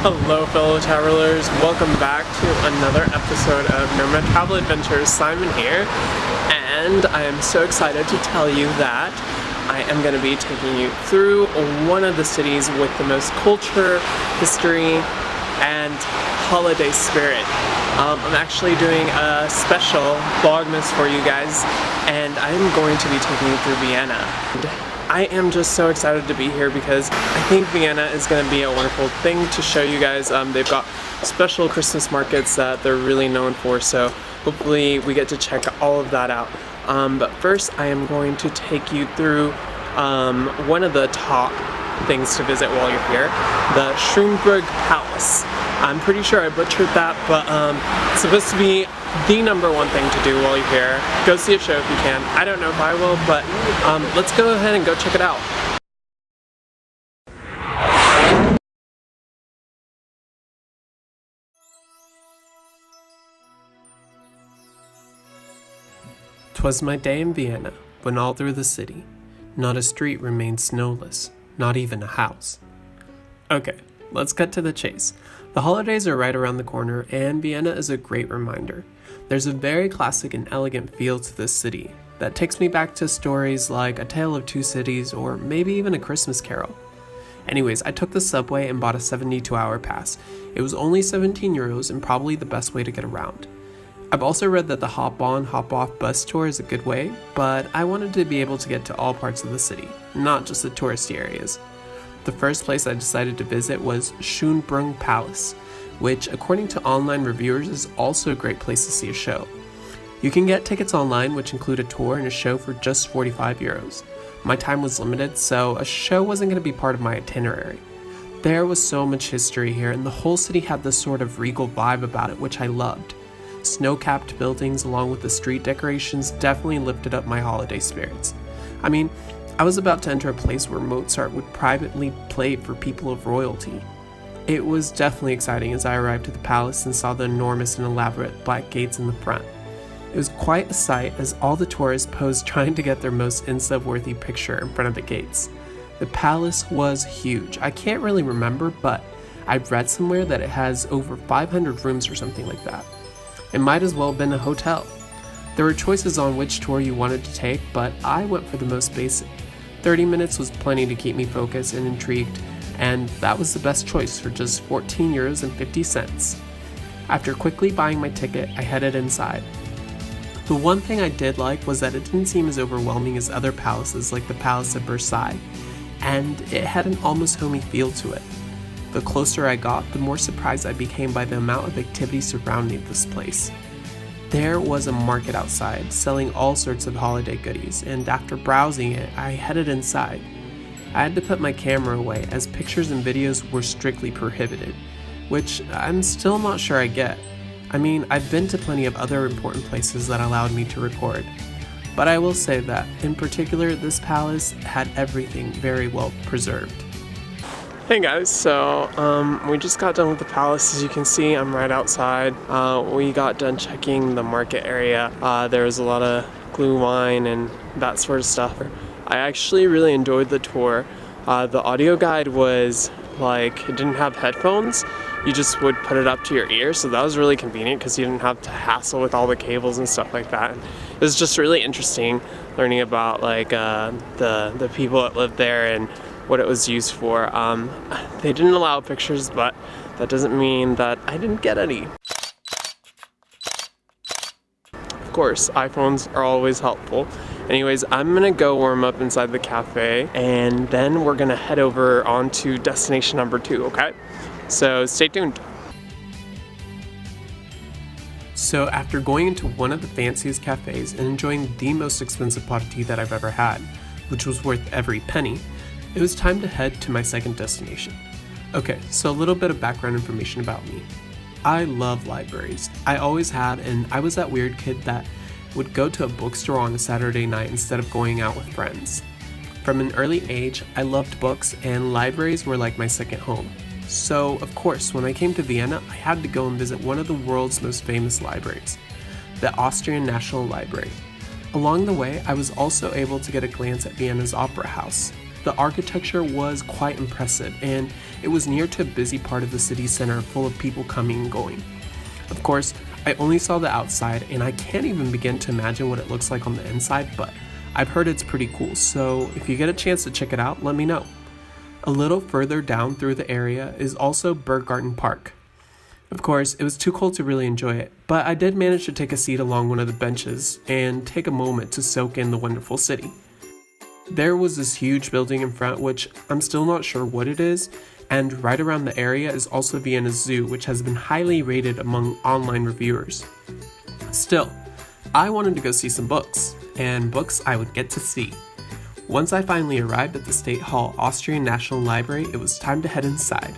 Hello fellow travelers, welcome back to another episode of Nomad Travel Adventures. Simon here, and I am so excited to tell you that I am going to be taking you through one of the cities with the most culture, history, and holiday spirit. I'm actually doing a special Vlogmas for you guys, and I'm going to be taking you through Vienna. I am just so excited to be here because I think Vienna is going to be a wonderful thing to show you guys. They've got special Christmas markets that they're really known for, so hopefully we get to check all of that out. But first I am going to take you through one of the top things to visit while you're here, the Schönbrunn Palace. I'm pretty sure I butchered that, but it's supposed to be the #1 thing to do while you're here. Go see a show if you can. I don't know if I will, but let's go ahead and go check it out. "'Twas my day in Vienna, when all through the city, not a street remained snowless, not even a house." Okay, let's cut to the chase. The holidays are right around the corner, and Vienna is a great reminder. There's a very classic and elegant feel to this city that takes me back to stories like A Tale of Two Cities or maybe even A Christmas Carol. Anyways, I took the subway and bought a 72-hour pass. It was only 17 euros and probably the best way to get around. I've also read that the hop-on, hop-off bus tour is a good way, but I wanted to be able to get to all parts of the city, not just the touristy areas. The first place I decided to visit was Schönbrunn Palace, which according to online reviewers is also a great place to see a show. You can get tickets online which include a tour and a show for just 45 euros. My time was limited, so a show wasn't going to be part of my itinerary. There was so much history here, and the whole city had this sort of regal vibe about it, which I loved. Snow-capped buildings along with the street decorations definitely lifted up my holiday spirits. I mean, I was about to enter a place where Mozart would privately play for people of royalty. It was definitely exciting as I arrived at the palace and saw the enormous and elaborate black gates in the front. It was quite a sight as all the tourists posed trying to get their most Insta-worthy picture in front of the gates. The palace was huge. I can't really remember, but I've read somewhere that it has over 500 rooms or something like that. It might as well have been a hotel. There were choices on which tour you wanted to take, but I went for the most basic. 30 minutes was plenty to keep me focused and intrigued, and that was the best choice for just 14 euros and 50 cents. After quickly buying my ticket, I headed inside. The one thing I did like was that it didn't seem as overwhelming as other palaces like the Palace of Versailles, and it had an almost homey feel to it. The closer I got, the more surprised I became by the amount of activity surrounding this place. There was a market outside, selling all sorts of holiday goodies, and after browsing it, I headed inside. I had to put my camera away as pictures and videos were strictly prohibited, which I'm still not sure I get. I mean, I've been to plenty of other important places that allowed me to record, but I will say that, in particular, this palace had everything very well preserved. Hey guys, so we just got done with the palace. As you can see, I'm right outside. We got done checking the market area. There was a lot of glue wine and that sort of stuff. I actually really enjoyed the tour. The audio guide was like, it didn't have headphones. You just would put it up to your ear, so that was really convenient because you didn't have to hassle with all the cables and stuff like that. It was just really interesting learning about like the people that lived there and what it was used for. They didn't allow pictures, but that doesn't mean that I didn't get any. Of course, iPhones are always helpful. Anyways, I'm gonna go warm up inside the cafe, and then we're gonna head over on to destination #2, okay? So stay tuned. So after going into one of the fanciest cafes and enjoying the most expensive pot of tea that I've ever had, which was worth every penny, it was time to head to my second destination. Okay, so a little bit of background information about me. I love libraries. I always had, and I was that weird kid that would go to a bookstore on a Saturday night instead of going out with friends. From an early age, I loved books, and libraries were like my second home. So, of course, when I came to Vienna, I had to go and visit one of the world's most famous libraries, the Austrian National Library. Along the way, I was also able to get a glance at Vienna's opera house. the architecture was quite impressive, and it was near to a busy part of the city center full of people coming and going. Of course, I only saw the outside, and I can't even begin to imagine what it looks like on the inside, but I've heard it's pretty cool, so if you get a chance to check it out, let me know. A little further down through the area is also Burggarten Park. Of course, it was too cold to really enjoy it, but I did manage to take a seat along one of the benches and take a moment to soak in the wonderful city. There was this huge building in front, which I'm still not sure what it is, and right around the area is also Vienna's zoo, which has been highly rated among online reviewers. Still, I wanted to go see some books, and books I would get to see. Once I finally arrived at the State Hall Austrian National Library, it was time to head inside.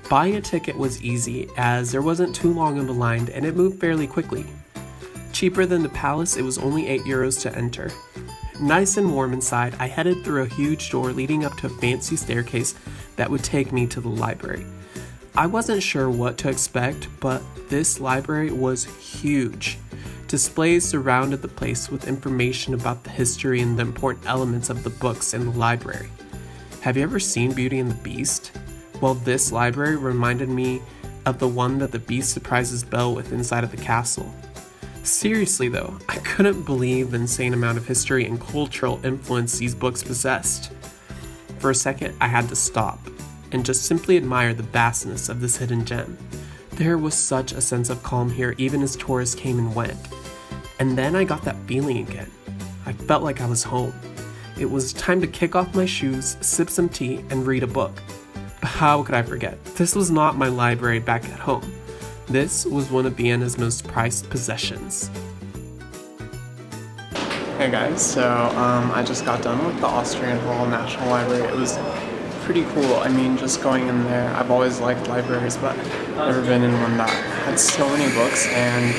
Buying a ticket was easy, as there wasn't too long of a line and it moved fairly quickly. Cheaper than the palace, it was only €8 to enter. Nice and warm inside, I headed through a huge door leading up to a fancy staircase that would take me to the library. I wasn't sure what to expect, but this library was huge. Displays surrounded the place with information about the history and the important elements of the books in the library. Have you ever seen Beauty and the Beast? Well, this library reminded me of the one that the Beast surprises Belle with inside of the castle. Seriously though, I couldn't believe the insane amount of history and cultural influence these books possessed. For a second, I had to stop and just simply admire the vastness of this hidden gem. There was such a sense of calm here even as tourists came and went. And then I got that feeling again. I felt like I was home. It was time to kick off my shoes, sip some tea, and read a book. But how could I forget? This was not my library back at home. This was one of Vienna's most prized possessions. Hey guys, so I just got done with the Austrian Hall National Library. It was pretty cool. I mean, just going in there, I've always liked libraries, but never been in one that had so many books, and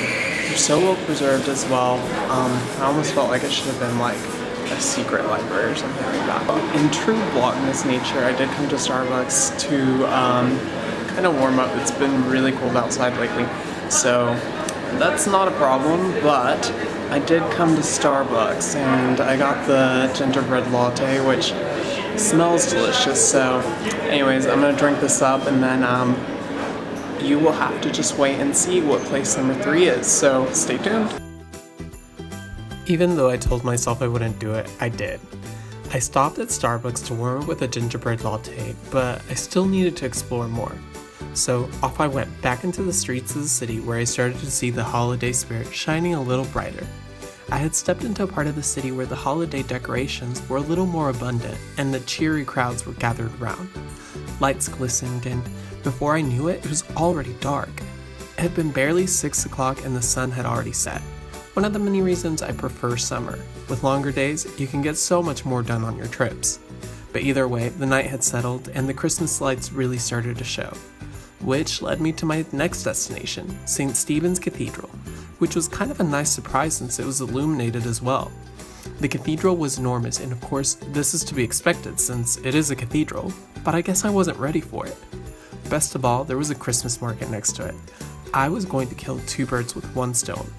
they're so well preserved as well. I almost felt like it should have been like a secret library or something like that. In true Vlogmas nature, I did come to Starbucks to kind of warm up. It's been really cold outside lately, so that's not a problem, but I did come to Starbucks and I got the gingerbread latte, which smells delicious. So anyways, I'm gonna drink this up, and then you will have to just wait and see what place number 3 is, so stay tuned. Even though I told myself I wouldn't do it, I did. I stopped at Starbucks to warm up with a gingerbread latte, but I still needed to explore more. So off I went back into the streets of the city, where I started to see the holiday spirit shining a little brighter. I had stepped into a part of the city where the holiday decorations were a little more abundant and the cheery crowds were gathered around. Lights glistened, and before I knew it, it was already dark. It had been barely 6 o'clock and the sun had already set. One of the many reasons I prefer summer. With longer days, you can get so much more done on your trips. But either way, the night had settled and the Christmas lights really started to show. Which led me to my next destination, St. Stephen's Cathedral, which was kind of a nice surprise since it was illuminated as well. The cathedral was enormous, and of course, this is to be expected since it is a cathedral, but I guess I wasn't ready for it. Best of all, there was a Christmas market next to it. I was going to kill 2 birds with 1 stone.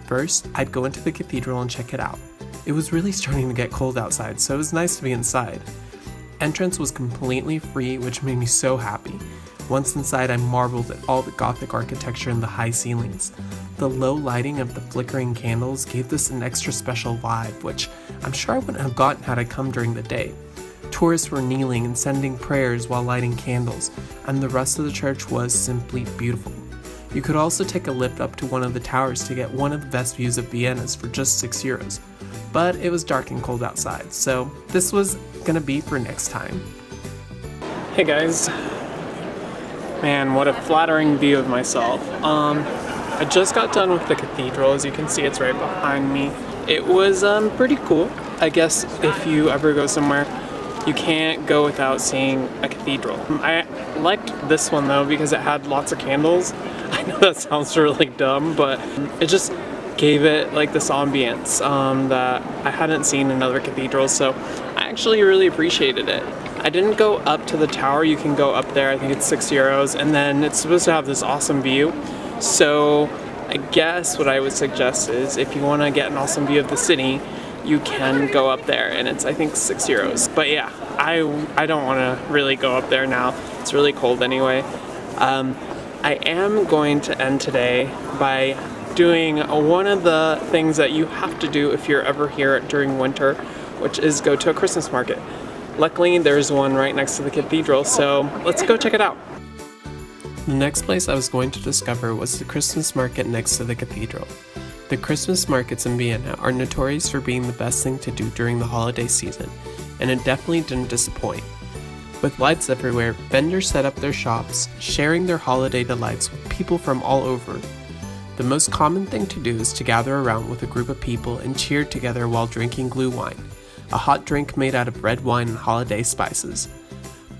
First, I'd go into the cathedral and check it out. It was really starting to get cold outside, so it was nice to be inside. Entrance was completely free, which made me so happy. Once inside, I marveled at all the gothic architecture and the high ceilings. The low lighting of the flickering candles gave this an extra special vibe, which I'm sure I wouldn't have gotten had I come during the day. Tourists were kneeling and sending prayers while lighting candles, and the rest of the church was simply beautiful. You could also take a lift up to one of the towers to get one of the best views of Vienna's for just €6. But it was dark and cold outside, so this was gonna be for next time. Hey guys. Man, what a flattering view of myself. I just got done with the cathedral. As you can see, it's right behind me. It was pretty cool. I guess if you ever go somewhere, you can't go without seeing a cathedral. I liked this one though because it had lots of candles. I know that sounds really dumb, but it just gave it like this ambience that I hadn't seen in other cathedrals, so I actually really appreciated it. I didn't go up to the tower. You can go up there, I think it's €6, and then it's supposed to have this awesome view. So I guess what I would suggest is if you want to get an awesome view of the city, you can go up there, and it's, I think, €6. But yeah, I don't want to really go up there now. It's really cold anyway. I am going to end today by doing one of the things that you have to do if you're ever here during winter, which is go to a Christmas market. Luckily, there's one right next to the cathedral, so let's go check it out. The next place I was going to discover was the Christmas market next to the cathedral. The Christmas markets in Vienna are notorious for being the best thing to do during the holiday season, and it definitely didn't disappoint. With lights everywhere, vendors set up their shops, sharing their holiday delights with people from all over. The most common thing to do is to gather around with a group of people and cheer together while drinking glühwein, a hot drink made out of red wine and holiday spices.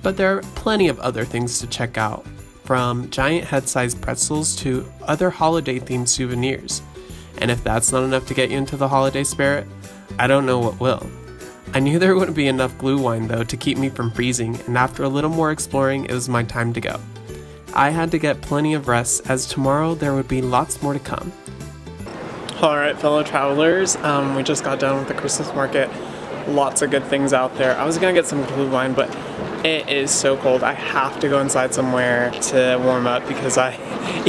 But there are plenty of other things to check out, from giant head-sized pretzels to other holiday-themed souvenirs. And if that's not enough to get you into the holiday spirit, I don't know what will. I knew there wouldn't be enough glühwein though to keep me from freezing, and after a little more exploring, it was my time to go. I had to get plenty of rest, as tomorrow there would be lots more to come. Alright, fellow travelers, we just got done with the Christmas market. Lots of good things out there. I was gonna get some glühwein, but it is so cold. I have to go inside somewhere to warm up because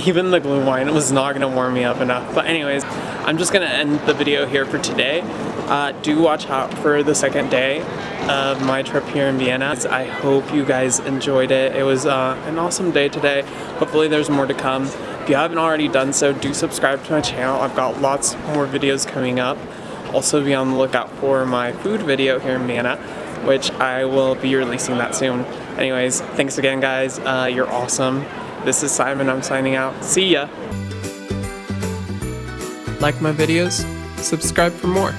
even the glühwein was not gonna warm me up enough. But anyways, I'm just gonna end the video here for today. Do watch out for the second day of my trip here in Vienna. I hope you guys enjoyed it. It was an awesome day today. Hopefully there's more to come. If you haven't already done so, do subscribe to my channel. I've got lots more videos coming up. Also be on the lookout for my food video here in Vienna, which I will be releasing that soon. Anyways, thanks again guys. You're awesome. This is Simon, I'm signing out. See ya! Like my videos? Subscribe for more.